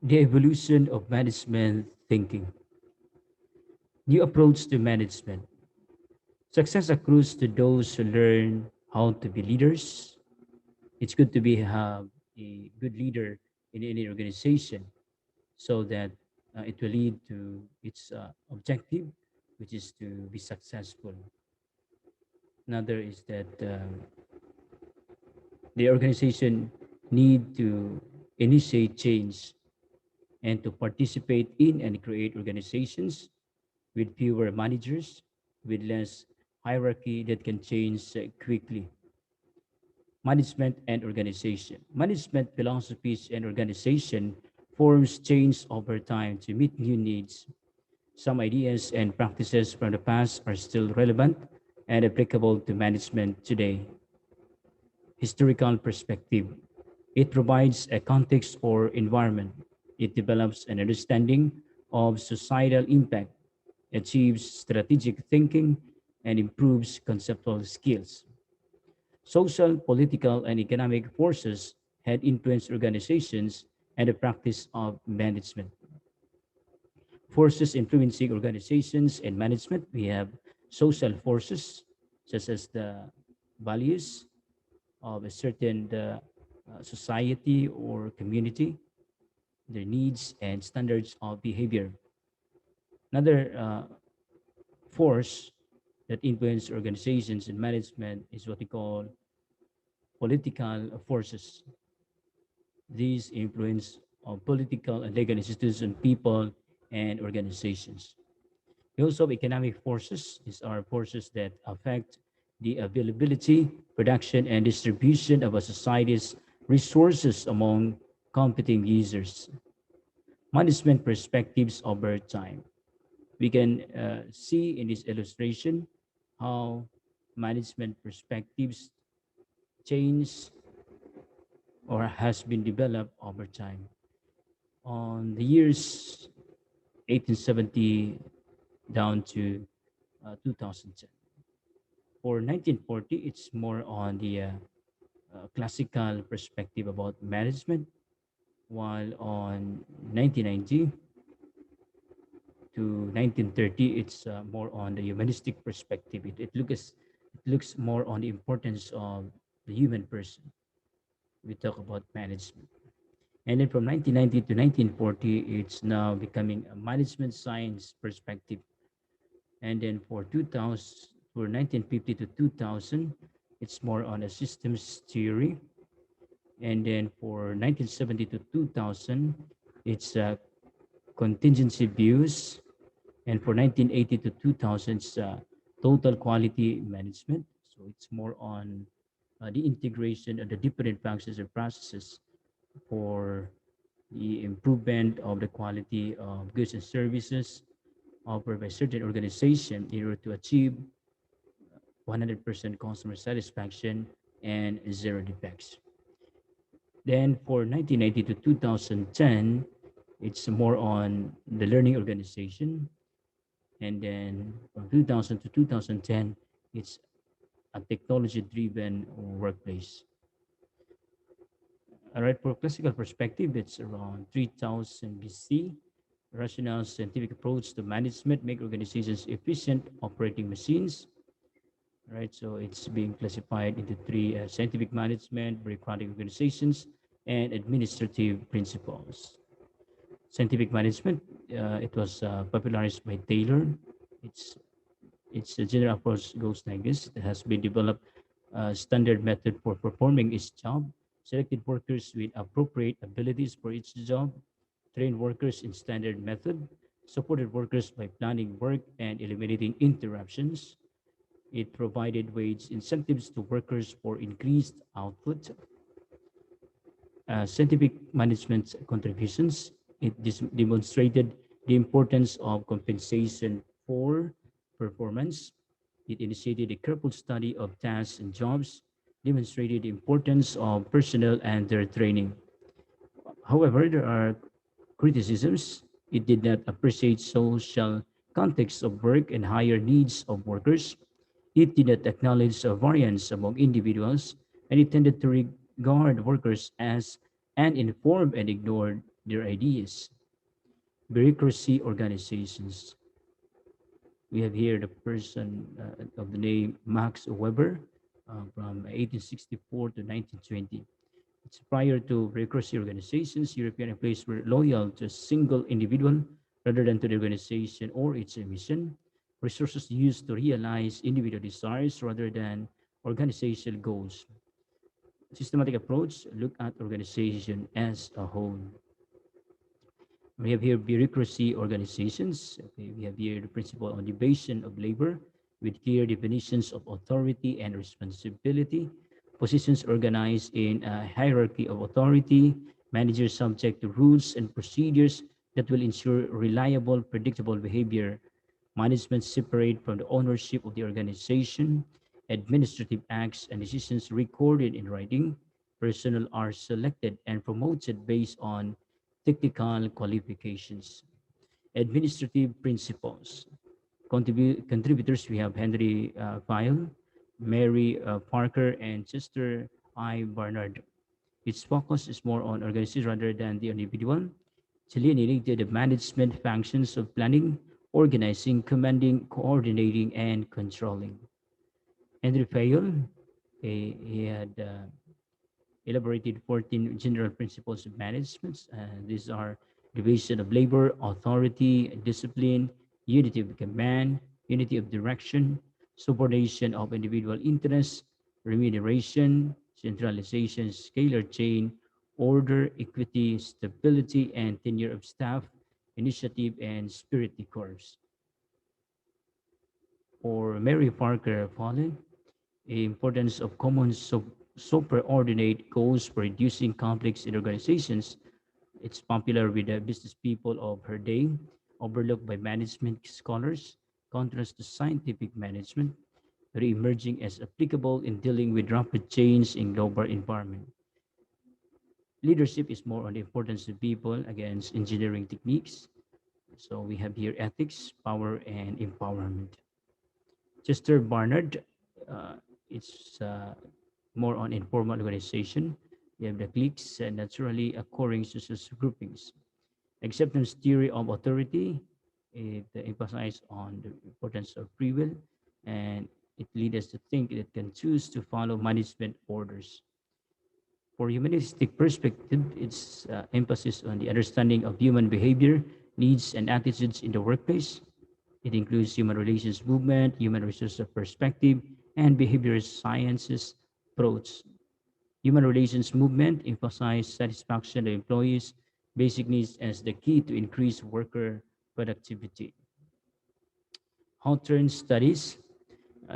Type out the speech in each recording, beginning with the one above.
The evolution of management thinking, new approach to management. Success accrues to those who learn how to be leaders. It's good to be have a good leader in any organization so that it will lead to its objective, which is to be successful. Another is that the organization need to initiate change and to participate in and create organizations with fewer managers, with less hierarchy that can change quickly. Management and organization. Management philosophies and organization forms change over time to meet new needs. Some ideas and practices from the past are still relevant and applicable to management today. Historical perspective. It provides a context or environment. It develops an understanding of societal impact, achieves strategic thinking, and improves conceptual skills. Social, political, and economic forces had influenced organizations and the practice of management. Forces influencing organizations and management, we have social forces, such as the values of a certain society or community, their needs and standards of behavior. Another force that influence organizations and management is what we call political forces. These influence of political and legal institutions on people and organizations. We also have economic forces. These are forces that affect the availability, production, and distribution of a society's resources among competing users. Management perspectives over time. We can see in this illustration how management perspectives change or has been developed over time. On the years 1870 down to 2010. For 1940, it's more on the classical perspective about management, while on 1990 to 1930, it's more on the humanistic perspective. It looks more on the importance of the human person. We talk about management. And then from 1990 to 1940, it's now becoming a management science perspective. And then for 2000, for 1950 to 2000, it's more on a systems theory. And then for 1970 to 2000, it's contingency views. And for 1980 to 2000, it's total quality management. So it's more on the integration of the different functions and processes for the improvement of the quality of goods and services offered by certain organization in order to achieve 100% customer satisfaction and zero defects. Then for 1990 to 2010, it's more on the learning organization. And then from 2000 to 2010, it's a technology driven workplace. All right, for classical perspective, it's around 3000 BC. Rational scientific approach to management make organizations efficient operating machines. Right, so it's being classified into three: scientific management, bureaucratic organizations, and administrative principles. Scientific management, it was popularized by Taylor. It's its general approach goes like this: it has been developed a standard method for performing each job, selected workers with appropriate abilities for each job, trained workers in standard method, supported workers by planning work and eliminating interruptions. It provided wage incentives to workers for increased output. Scientific management contributions. It demonstrated the importance of compensation for performance. It initiated a careful study of tasks and jobs, demonstrated the importance of personnel and their training. However, there are criticisms. It did not appreciate social context of work and higher needs of workers. It did not acknowledge a variance among individuals, and it tended to regard workers as uninformed and ignored their ideas. Bureaucracy organizations. We have here the person of the name Max Weber from 1864 to 1920. It's prior to bureaucracy organizations, European employees were loyal to a single individual rather than to the organization or its mission. Resources used to realize individual desires rather than organizational goals. Systematic approach look at organization as a whole. We have here bureaucracy organizations. Okay, we have here the principle on division of labor with clear definitions of authority and responsibility. Positions organized in a hierarchy of authority. Managers subject to rules and procedures that will ensure reliable, predictable behavior. Management separate from the ownership of the organization. Administrative acts and decisions recorded in writing. Personnel are selected and promoted based on technical qualifications. Administrative principles. Contributors, we have Henry File, Mary Parker, and Chester I. Barnard. Its focus is more on organization rather than the individual, delineating the management functions of planning, organizing, commanding, coordinating, and controlling. Henry Fayol, he had elaborated 14 general principles of management. These are division of labor, authority, discipline, unity of command, unity of direction, subordination of individual interests, remuneration, centralization, scalar chain, order, equity, stability, and tenure of staff, initiative, and spirit de corps. For Mary Parker Follen, the importance of common superordinate goals for reducing conflicts in organizations. It's popular with the business people of her day, overlooked by management scholars, contrast to scientific management, re-emerging as applicable in dealing with rapid change in global environment. Leadership is more on the importance of people against engineering techniques. So we have here ethics, power, and empowerment. Chester Barnard, uh, it's more on informal organization. You have the cliques and naturally occurring social groupings. Acceptance theory of authority, it emphasizes on the importance of free will, and it leads us to think it can choose to follow management orders. For humanistic perspective, its emphasis on the understanding of human behavior, needs, and attitudes in the workplace. It includes human relations movement, human resources perspective, and behavioral sciences approach. Human relations movement emphasize satisfaction of employees' basic needs as the key to increase worker productivity. Hawthorne studies,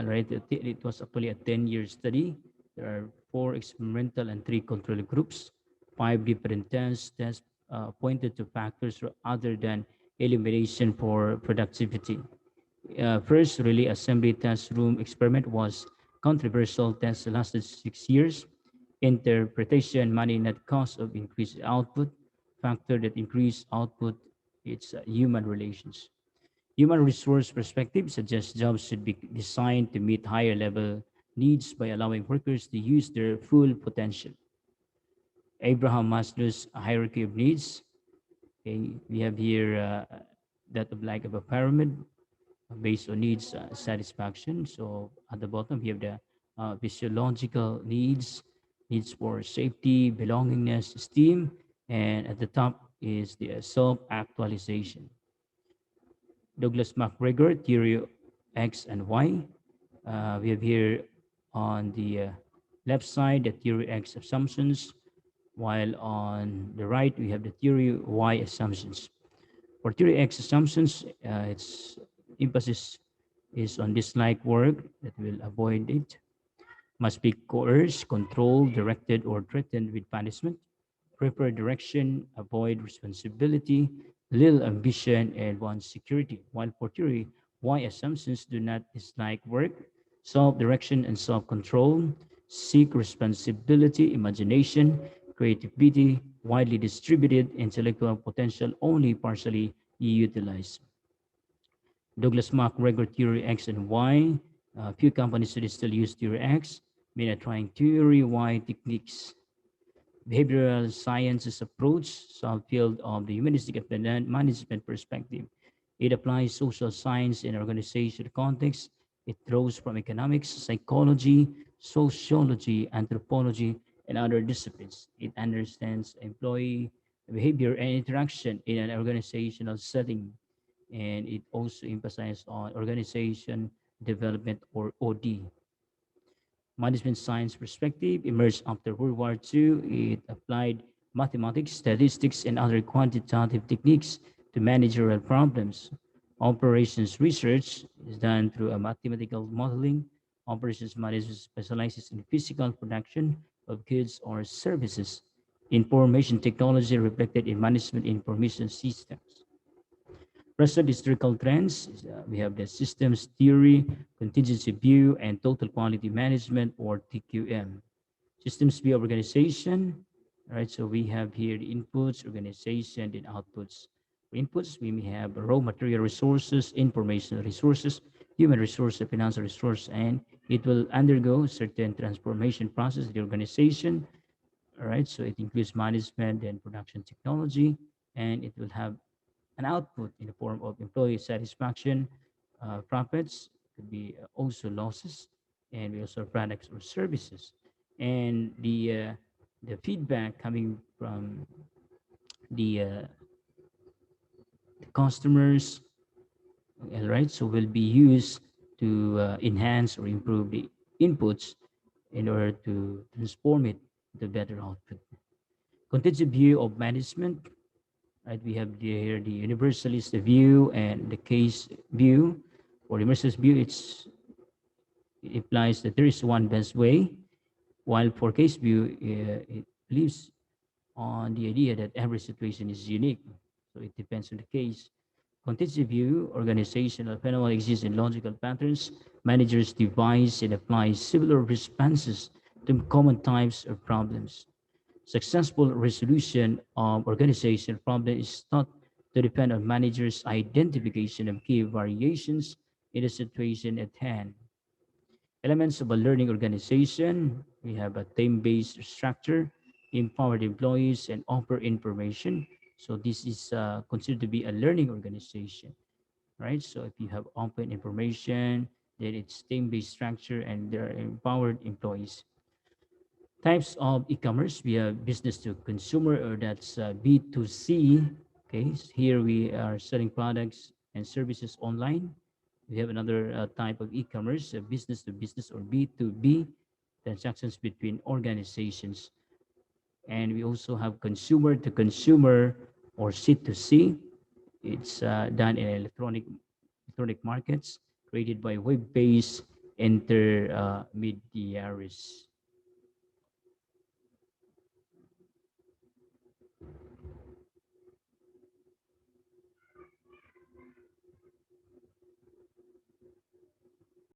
right? It was actually a 10-year study. There are 4 experimental and 3 control groups. 5 different tests pointed to factors other than elimination for productivity. First, really assembly test room experiment was controversial. Test lasted 6 years. Interpretation, money, net cost of increased output. Factor that increased output, it's human relations. Human resource perspective suggests jobs should be designed to meet higher level needs by allowing workers to use their full potential. Abraham Maslow's hierarchy of needs. Okay, we have here that of like of a pyramid based on needs satisfaction. So at the bottom, we have the physiological needs, needs for safety, belongingness, esteem, and at the top is the self-actualization. Douglas MacGregor, theory of X and Y. We have here on the left side the theory X assumptions, while on the right we have the theory Y assumptions. For theory X assumptions, its emphasis is on dislike work that will avoid it, must be coerced, controlled, directed, or threatened with punishment, prefer direction, avoid responsibility, little ambition, and want security. While for theory, why assumptions do not dislike work, self-direction and self-control, seek responsibility, imagination, creativity, widely distributed, intellectual potential only partially utilized. Douglas MacGregor theory X and Y. Few companies today still use theory X, many are trying theory Y techniques. Behavioral sciences approach subfield of the humanistic and management perspective. It applies social science in organizational context. It draws from economics, psychology, sociology, anthropology, and other disciplines. It understands employee behavior and interaction in an organizational setting, and it also emphasizes on organization development, or OD. Management science perspective emerged after World War II. It applied mathematics, statistics, and other quantitative techniques to managerial problems. Operations research is done through a mathematical modeling. Operations management specializes in physical production of goods or services. Information technology reflected in management information systems. Present historical trends, we have the systems theory, contingency view, and total quality management, or TQM. Systems view of organization, all right? So we have here the inputs, organization, and outputs. For inputs, we may have raw material resources, information resources, human resources, financial resource, and it will undergo certain transformation process in the organization, all right? So it includes management and production technology, and it will have an output in the form of employee satisfaction, profits, could be also losses, and we also have products or services. And the feedback coming from the customers, all right, so will be used to enhance or improve the inputs in order to transform it to better output. Contingent view of management, right? We have here the universalist view and the case view. For the universalist view, it implies that there is one best way, while for case view, it believes on the idea that every situation is unique. So it depends on the case. Contingency view, organizational phenomenon exists in logical patterns. Managers devise and apply similar responses to common types of problems. Successful resolution of organizational problem is thought to depend on managers' identification of key variations in the situation at hand. Elements of a learning organization, we have a team-based structure, empowered employees, and offer information. So this is considered to be a learning organization, right? So if you have open information, then it's team-based structure and there are empowered employees. Types of e-commerce, we have business to consumer, or that's B2C. Okay, so here we are selling products and services online. We have another type of e-commerce, business to business, or B2B, transactions between organizations. And we also have consumer to consumer, or C2C. It's done in electronic markets created by web-based intermediaries.